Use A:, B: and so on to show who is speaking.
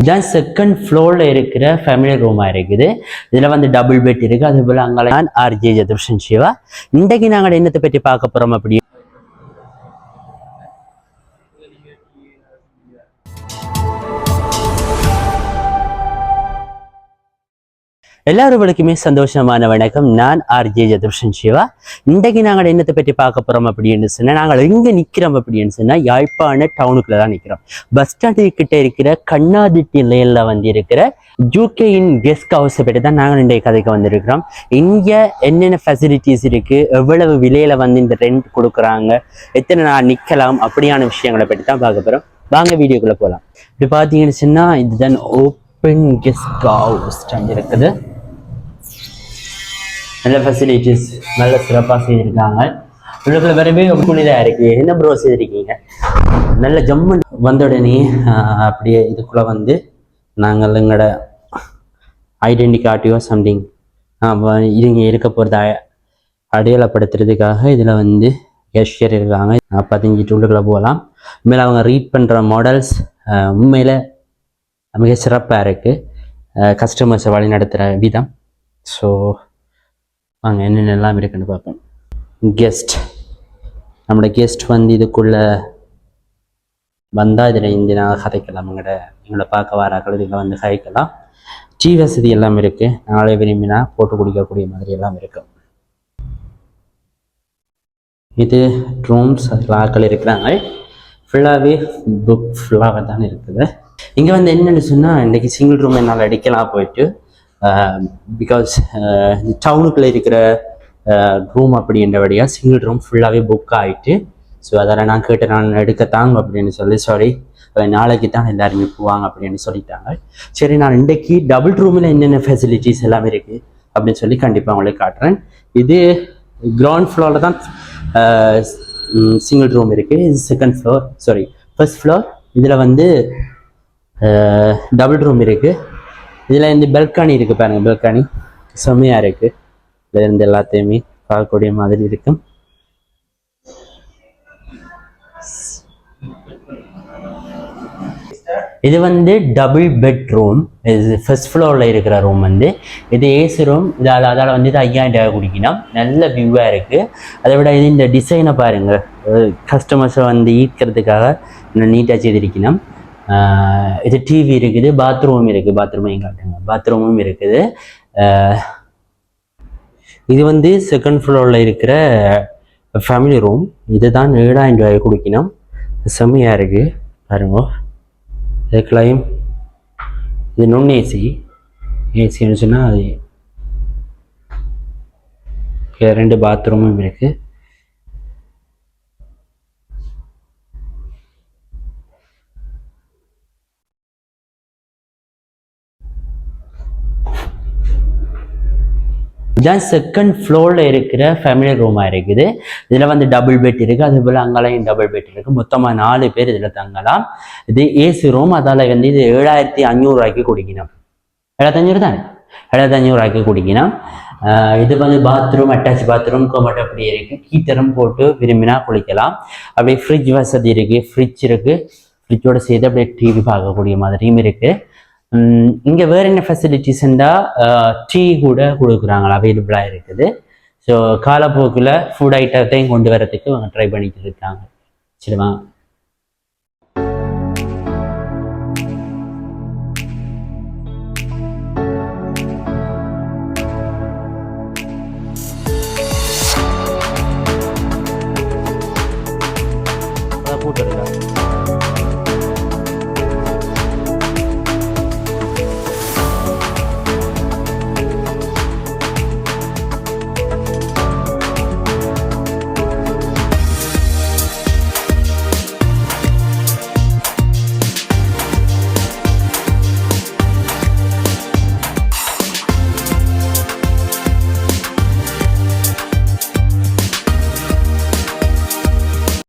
A: இதான் செகண்ட் ஃப்ளோரில் இருக்கிற ஃபேமிலி ரூமாக இருக்குது. இதில் வந்து டபுள் பெட் இருக்குது. அதுபோல் அங்கே நான் ஆர்ஜே ஜதுர்ஷன் சிவா. இன்றைக்கு நாங்கள் என்னத்தை பற்றி பார்க்க போகிறோம் அப்படி எல்லாருவளுக்குமே சந்தோஷமான வணக்கம். நான் ஆர்ஜே ஜதுர்ஷன் சிவா. இன்றைக்கு நாங்கள் என்னத்தை பற்றி பார்க்க போகிறோம் அப்படின்னு சொன்னால், நாங்கள் எங்கே நிற்கிறோம் அப்படின்னு சொன்னால் யாழ்ப்பாண டவுனுக்குள்ளே தான் நிற்கிறோம். பஸ் ஸ்டாண்டு கிட்ட இருக்கிற கண்ணாதிட்டி லேனில் வந்து இருக்கிற ஜூகேயின் கெஸ்ட் ஹவுஸை பற்றி தான் நாங்கள் இன்றைய கதைக்கு வந்திருக்கிறோம். இங்கே என்னென்ன ஃபெசிலிட்டிஸ் இருக்குது, எவ்வளவு விலையில் வந்து இந்த ரெண்ட் கொடுக்குறாங்க, எத்தனை நாள் நிற்கலாம், அப்படியான விஷயங்களை பற்றி தான் பார்க்க போகிறோம். வாங்க வீடியோக்குள்ளே போகலாம். இப்படி பார்த்தீங்கன்னு சொன்னால் இதுதான் ஓப்பன் கெஸ்ட் ஹவுஸ் இருக்குது. நல்ல ஃபெசிலிட்டிஸ் நல்ல சிறப்பாக செய்திருக்காங்க. உள்ளுக்குள்ள வரவே புனிதாக இருக்குது. என்ன ப்ரோ செய்திருக்கீங்க? நல்ல ஜம்மன் வந்த உடனே அப்படியே இதுக்குள்ளே வந்து நாங்கள் எங்களோட ஐடென்டி கார்டையோ சம்திங் இங்கே இருக்க போகிறத அடையாளப்படுத்துறதுக்காக இதில் வந்து கேஷியர் இருக்காங்க. 15 உள்ளுக்குள்ளே போகலாம். உண்மையில் அவங்க ரீட் பண்ணுற மாடல்ஸ் உண்மையில் மிக சிறப்பாக இருக்குது. கஸ்டமர்ஸை வழி நடத்துகிற விதம். ஸோ வாங்க என்னென்னலாம் இருக்குன்னு பார்ப்போம். கெஸ்ட், நம்மளோட கெஸ்ட் வந்து இதுக்குள்ளே வந்தால் இதில் இந்த நாங்கள் கதைக்கலாம். எங்களை பார்க்க வராக்கள் இதில் வந்து கதைக்கலாம். டீ வசதி எல்லாம் இருக்குது. நாளை விரும்பினா போட்டு குடிக்கக்கூடிய மாதிரி எல்லாம் இருக்குது. இது ரூம்ஸ், அதில் ஆக்கள் இருக்கிறாங்க. ஃபுல்லாகவே புக் ஃபுல்லாக தான் இருக்குது. இங்கே வந்து என்னென்னு சொன்னால், இன்றைக்கி சிங்கிள் ரூம் என்னால் அடிக்கலாம் போயிட்டு, பிகாஸ் டவுனுக்குள்ளே இருக்கிற ரூம் அப்படின்றபடியாக சிங்கிள் ரூம் ஃபுல்லாகவே புக் ஆகிட்டு. ஸோ அதில் நான் கேட்டேன், நான் எடுக்கத்தாங்க அப்படின்னு சொல்லி, சாரி நாளைக்கு தான் எல்லாருமே போவாங்க அப்படின்னு சொல்லிட்டாங்க. சரி, நான் இன்றைக்கி டபுள் ரூமில் என்னென்ன ஃபெசிலிட்டிஸ் எல்லாம் இருக்குது அப்படின்னு சொல்லி கண்டிப்பாக உங்களுக்கு காட்டுறேன். இது கிரவுண்ட் ஃப்ளோரில் தான் சிங்கிள் ரூம் இருக்குது. இது second floor, sorry first floor. இதில் வந்து டபுள் ரூம் இருக்குது. இதில் இந்த பெல்கனி இருக்குது பாருங்கள். பெல்கனி செம்மையாக இருக்குது. இதில் இருந்து எல்லாத்தையுமே பார்க்கக்கூடிய மாதிரி இருக்கும். இது வந்து டபுள் பெட்ரூம். இது ஃபர்ஸ்ட் ஃப்ளோரில் இருக்கிற ரூம் வந்து இது ஏசி ரூம். அதால் வந்து இது 5000 ரூபாய் குடிக்கணும். நல்ல வியூவாக இருக்குது. அதை விட இது இந்த டிசைனை பாருங்கள், கஸ்டமர்ஸை வந்து ஈர்க்கிறதுக்காக நீட்டாக செய்திருக்கணும். இது டிவி இருக்குது, பாத்ரூம் இருக்குது. பாத்ரூமையும் காட்டுங்க. பாத்ரூமும் இருக்குது. இது வந்து செகண்ட் ஃப்ளோரில் இருக்கிற ஃபேமிலி ரூம். இதுதான் 7000 ரூபாய் குடிக்கணும். செம்மையாக இருக்குது பாருங்க. இதுக்குள்ளையும் இது நுண் ஏசி. ஏசின்னு சொன்னால் அது 2 பாத்ரூமும் இருக்குது. இதான் செகண்ட் ஃப்ளோரில் இருக்கிற ஃபேமிலி ரூமாக இருக்குது. இதில் வந்து டபுள் பெட் இருக்குது. அதுபோல் அங்கேயும் டபுள் பெட் இருக்குது. மொத்தமாக 4 பேர் இதில் தங்கலாம். இது ஏசி ரூம். அதால் வந்து இது 7500 ரூபாய்க்கு குடிக்கணும். 7500 தானே? 7500 ரூபாய்க்கு குடிக்கணும். இது வந்து பாத்ரூம், அட்டாச் பாத்ரூம் கோமட் அப்படி இருக்குது. கீத்தரம் போட்டு விரும்பினா குளிக்கலாம். அப்படியே ஃப்ரிட்ஜ் வசதி இருக்குது. ஃப்ரிட்ஜ் இருக்குது. ஃப்ரிட்ஜோடு சேர்த்து அப்படியே டிவி பார்க்கக்கூடிய மாதிரியும் இருக்குது. இங்கே வேறு என்ன ஃபெசிலிட்டிஸ்ண்டா டீ கூட கொடுக்குறாங்களா, அவைலபிளாக இருக்குது. ஸோ காலப்போக்கில் ஃபுட் ஐட்டத்தையும் கொண்டு வரதுக்கு அவங்க ட்ரை பண்ணிட்டு இருக்காங்க. சரிவா? போட்டுருக்கா